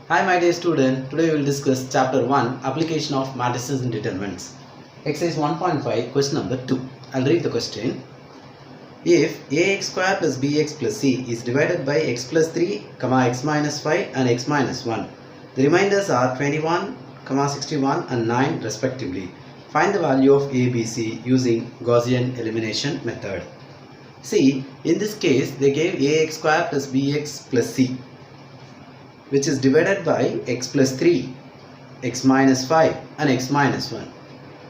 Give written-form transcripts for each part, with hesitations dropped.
Hi my dear student, today we will discuss chapter 1 application of matrices and determinants. Exercise 1.5 question number 2. I'll read the question. If ax square plus bx plus c is divided by x plus 3, x minus 5 and x minus 1, the remainders are 21, 61 and 9 respectively. Find the value of a, b, c using Gaussian elimination method. See, in this case they gave ax square plus bx plus c, which is divided by x plus 3, x minus 5 and x minus 1,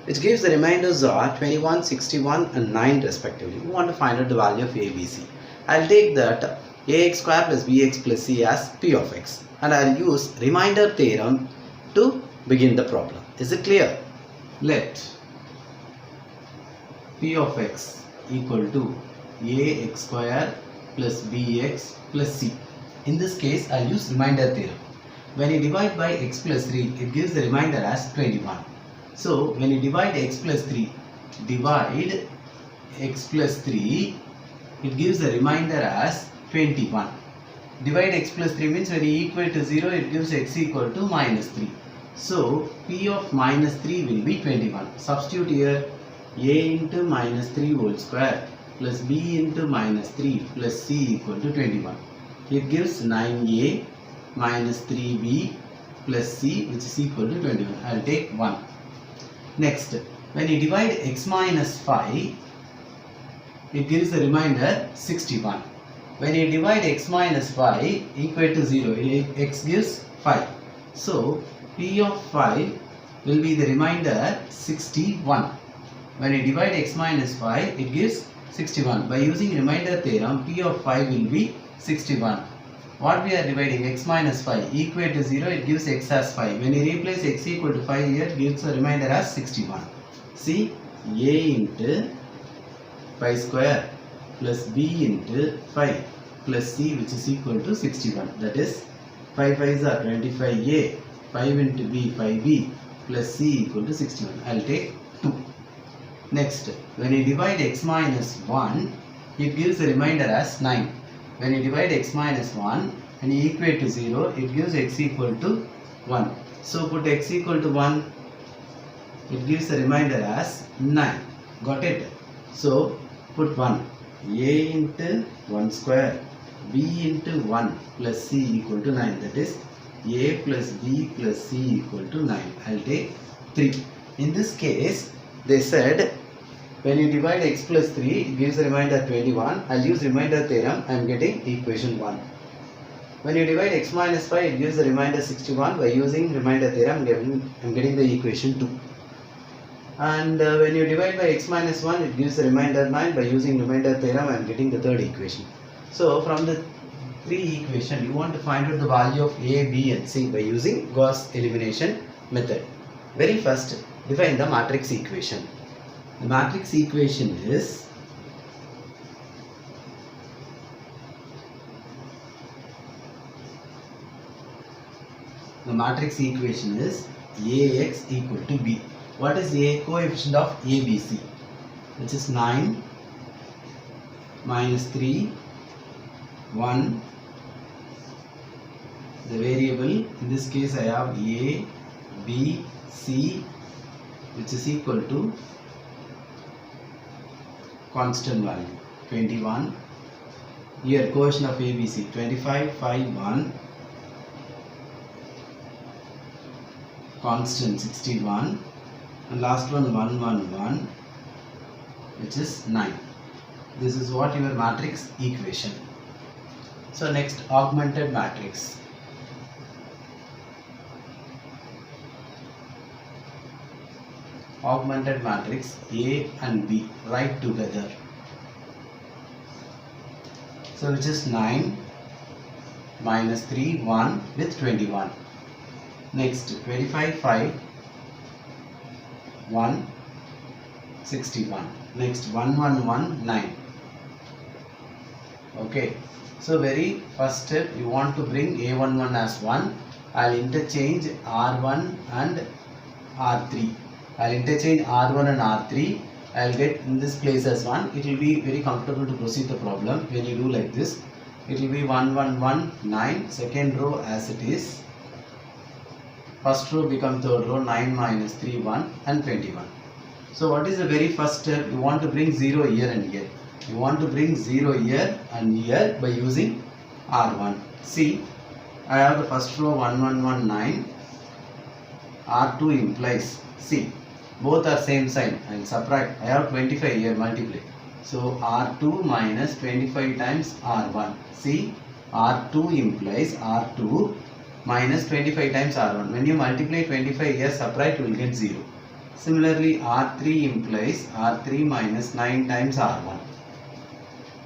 which gives the remainders are 21, 61 and 9 respectively. We want to find out the value of a, b, c. I'll take that ax square plus bx plus c as p of x and I'll use remainder theorem to begin the problem. Is it clear? Let p of x equal to ax square plus bx plus c. In this case, I'll use remainder theorem. When you divide by x plus 3, it gives the remainder as 21. So, when you divide x plus 3, divide x plus 3, it gives the remainder as 21. Divide x plus 3 means when you equal to 0, it gives x equal to minus 3. So, p of minus 3 will be 21. Substitute here a into minus 3 whole square plus b into minus 3 plus c equal to 21. It gives 9a minus 3b plus c, which is equal to 21. I will take 1. Next, when you divide x minus 5, it gives the remainder 61. When you divide x minus 5 equal to 0, x gives 5. So, p of 5 will be the remainder 61. When you divide x minus 5, it gives 61. By using remainder theorem, p of 5 will be 61. What we are dividing x minus 5 equal to 0, it gives x as 5. When you replace x equal to 5 here, it gives a remainder as 61. See, a into 5 square plus b into 5 plus c, which is equal to 61. That is 5 5s are 25a, 5 into b 5b plus c equal to 61. I will take 2. Next, when you divide x minus 1, it gives the remainder as 9. When you divide x minus 1 and you equate to 0, it gives x equal to 1. So put x equal to 1, it gives the remainder as 9. Got it? So put 1. A into 1 square, b into 1 plus c equal to 9. That is a plus b plus c equal to 9. I will take 3. In this case, they said when you divide x plus 3, it gives the remainder 21. I'll use remainder theorem. I am getting equation 1. When you divide x minus 5, it gives the remainder 61. By using remainder theorem, I am getting the equation 2. And when you divide by x minus 1, it gives the remainder 9. By using remainder theorem, I am getting the third equation. So, from the 3 equations, you want to find out the value of a, b and c by using Gauss elimination method. Very first, define the matrix equation. The matrix equation is ax equal to b. What is a? Coefficient of ABC, which is 9 minus 3 1. The variable, in this case I have a, b, c, which is equal to constant value 21. Here coefficient of ABC 25, 5, 1, constant 61, and last one 1, 1, 1, which is 9. This is what your matrix equation. So next, augmented matrix. Augmented matrix A and B write together. So which is 9 minus 3 1 with 21. Next 25 5 1 61. Next 1 1 1 9. Okay. So very first step, you want to bring A11 as 1. I'll interchange R1 and R3. I'll interchange R1 and R3. I'll get in this place as 1. It will be very comfortable to proceed the problem when you do like this. It will be 1 1 1 9, second row as it is. First row become third row, 9 minus 3, 1 and 21. So what is the very first step? You want to bring 0 here and here. You want to bring 0 here and here by using R1. See, I have the first row 1, 1, 1, 9. R2 implies, see, both are same sign. I will subtract. I have 25 here, multiply. So R2 minus 25 times R1. See, R2 implies R2 minus 25 times R1. When you multiply 25 here, subtract, you will get 0. Similarly, R3 implies R3 minus 9 times R1.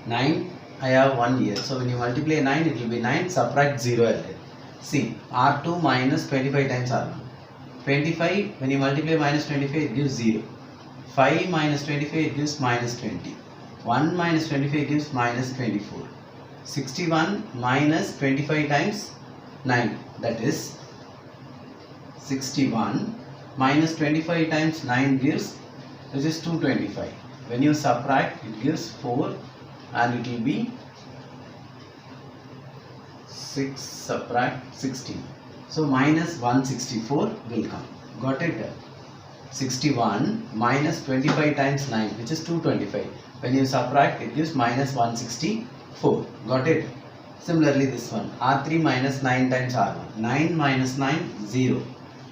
9, I have 1 here. So when you multiply 9, it will be 9, subtract 0 here. See, R2 minus 25 times R1. 25, when you multiply minus 25, it gives 0. 5 minus 25, it gives minus 20. 1 minus 25 gives minus 24. 61 minus 25 times 9, that is 61 minus 25 times 9 gives, which is 225. When you subtract, it gives 4 and it will be 6 subtract 16. So minus 164 will come. Got it? 61 minus 25 times 9, which is 225. When you subtract, it gives minus 164. Got it? Similarly, this one, R3 minus 9 times R1. 9 minus 9, 0.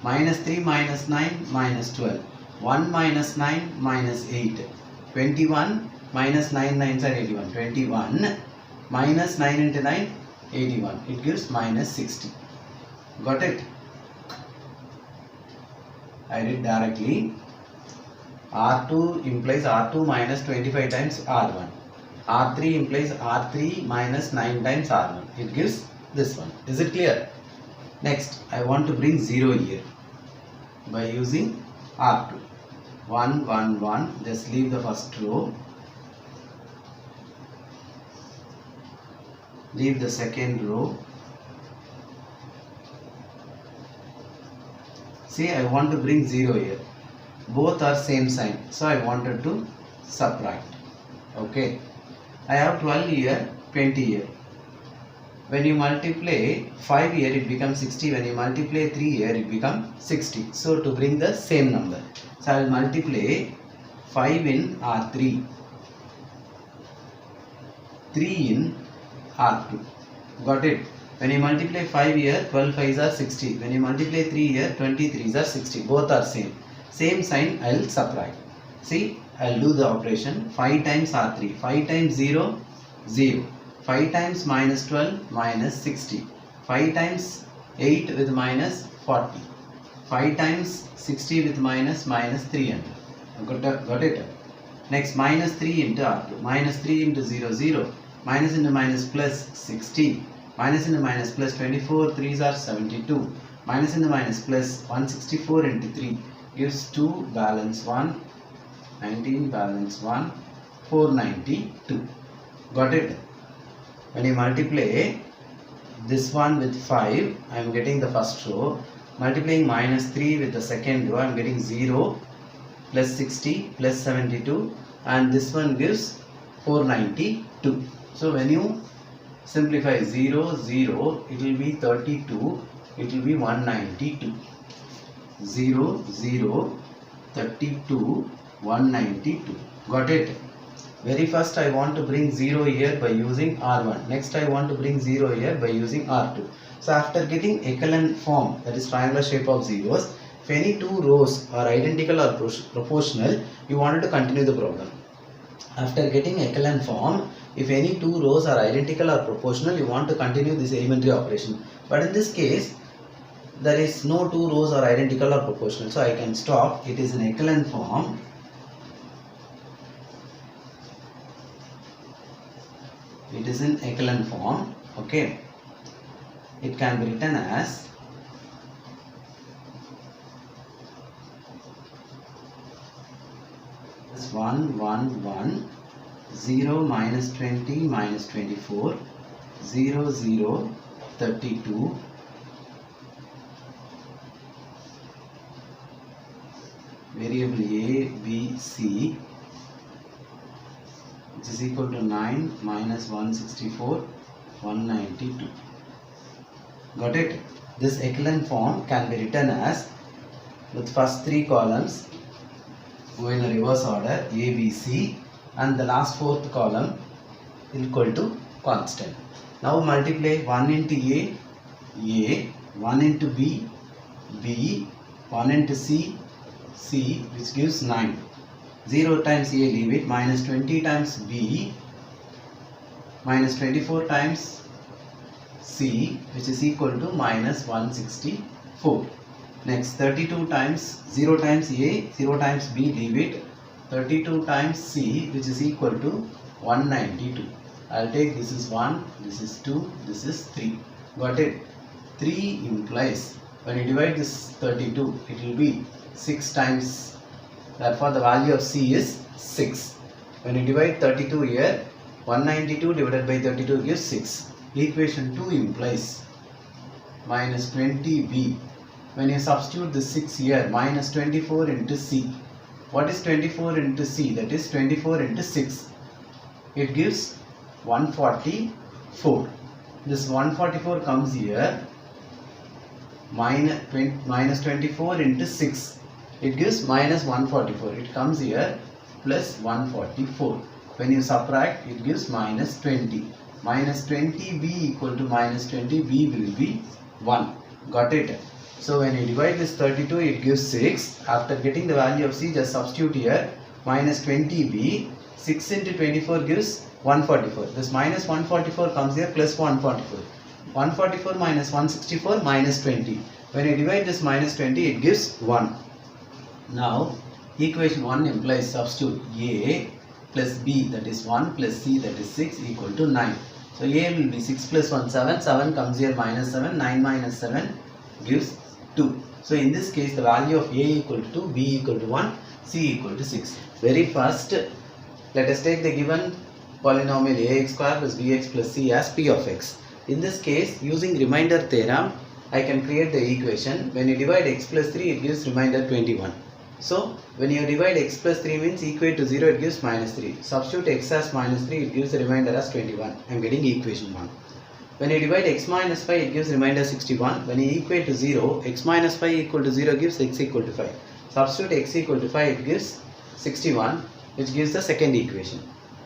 Minus 3 minus 9, minus 12. 1 minus 9, minus 8. 21 minus 9 9s are 81. 21 minus 9 into 9, 81. It gives minus 60. Got it? I did directly. R2 implies R2 minus 25 times R1. R3 implies R3 minus 9 times R1. It gives this one. Is it clear? Next, I want to bring 0 here by using R2. 1, 1, 1. Just leave the first row. Leave the second row. See, I want to bring 0 here. Both are same sign. So I wanted to subtract. Okay. I have 12 here, 20 here. When you multiply 5 here, it becomes 60. When you multiply 3 here, it becomes 60. So to bring the same number. So I will multiply 5 in R3. 3 in R2. Got it? When you multiply 5 here, 12 5s are 60. When you multiply 3 here, 23s are 60. Both are same. Same sign, I will subtract. See, I will do the operation. 5 times R3. 5 times 0, 0. 5 times minus 12, minus 60. 5 times 8 with minus 40. 5 times 60 with minus 300. Got it? Next, minus 3 into R2. Minus 3 into 0, 0. Minus into minus plus 60. Minus into minus plus 24, 3s are 72. Minus into minus plus 164 into 3 gives 2, balance 1, 19, balance 1, 492. Got it? When you multiply this one with 5, I am getting the first row. Multiplying minus 3 with the second row, I am getting 0, plus 60, plus 72, and this one gives 492. So when you simplify 0, 0, it will be 32, it will be 192. 0, 0, 32, 192. Got it? Very first I want to bring 0 here by using R1. Next I want to bring 0 here by using R2. So after getting echelon form, that is triangular shape of zeros, if any two rows are identical or proportional, you wanted to continue the problem. After getting echelon form, if any two rows are identical or proportional, you want to continue this elementary operation. But in this case, there is no two rows are identical or proportional. So I can stop. It is in echelon form. It is in echelon form. Okay. It can be written as 1, 1, 1, 0, minus 20, minus 24, 0, 0, 32, variable A, B, C, which is equal to 9 minus 164, 192. Got it? This echelon form can be written as, with first three columns go in a reverse order, A, B, C, and the last fourth column equal to constant. Now multiply 1 into A, 1 into B, B, 1 into C, which gives 9. 0 times A, leave it, minus 20 times B, minus 24 times C, which is equal to minus 164. Next, 32 times 0 times A, 0 times B, leave it, 32 times C, which is equal to 192. I'll take this is 1, this is 2, this is 3. Got it? 3 implies, when you divide this 32, it will be 6 times. Therefore, the value of C is 6. When you divide 32 here, 192 divided by 32 gives 6. Equation 2 implies minus 20B. When you substitute the 6 here, minus 24 into C. What is 24 into C? That is 24 into 6. It gives 144. This 144 comes here, minus 24 into 6. It gives minus 144. It comes here plus 144. When you subtract, it gives minus 20. Minus 20b equal to minus 20b will be 1. Got it? So when you divide this 32, it gives 6. After getting the value of C, just substitute here. Minus 20b, 6 into 24 gives 144. This minus 144 comes here plus 144. 144 minus 164 minus 20. When you divide this minus 20, it gives 1. Now, equation 1 implies substitute A plus B, that is 1, plus C, that is 6, equal to 9. So A will be 6 plus 1, 7. 7 comes here minus 7. 9 minus 7 gives 2. So in this case, the value of A equal to 2, B equal to 1, C equal to 6. Very first, let us take the given polynomial ax square plus bx plus c as p of x. In this case, using remainder theorem, I can create the equation. When you divide x plus 3, it gives remainder 21. So, when you divide x plus 3 means equate to 0, it gives minus 3. Substitute x as minus 3, it gives the remainder as 21. I am getting equation 1. When you divide x minus 5, it gives remainder 61. When you equate to 0, x minus 5 equal to 0 gives x equal to 5. Substitute x equal to 5, it gives 61, which gives the second equation.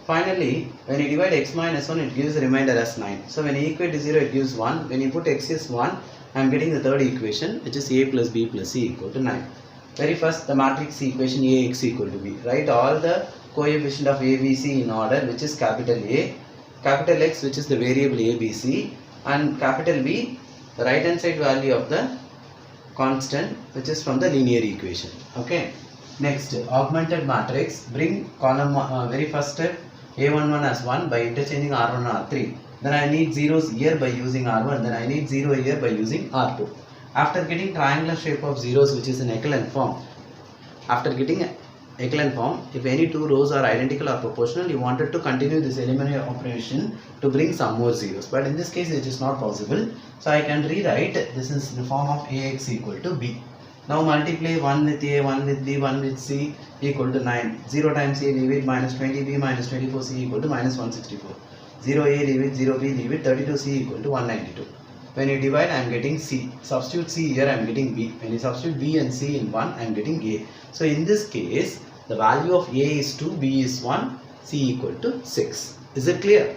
Finally, when you divide x minus 1, it gives the remainder as 9. So, when you equate to 0, it gives 1. When you put x is 1, I am getting the third equation, which is a plus b plus c equal to 9. Very first, the matrix equation Ax equal to b. Write all the coefficient of a, b, c in order, which is capital A, capital X, which is the variable a, b, c, and capital B, the right hand side value of the constant, which is from the linear equation. Okay. Next, augmented matrix. Bring column very first step a11 as 1 by interchanging r1 and r3. Then I need zeros here by using r1. Then I need 0 here by using r2. After getting triangular shape of zeros, which is an echelon form, if any two rows are identical or proportional, you wanted to continue this elimination operation to bring some more zeros. But in this case, it is not possible. So I can rewrite this is in the form of Ax equal to b. Now multiply 1 with A, 1 with B, 1 with C equal to 9. 0 times A, leave it, minus 20B minus 24C equal to minus 164. 0A, leave it, 0B, leave it, 32C equal to 192. When you divide, I am getting C. Substitute C here, I am getting B. When you substitute B and C in 1, I am getting A. So in this case, the value of A is 2, B is 1, C equal to 6. Is it clear?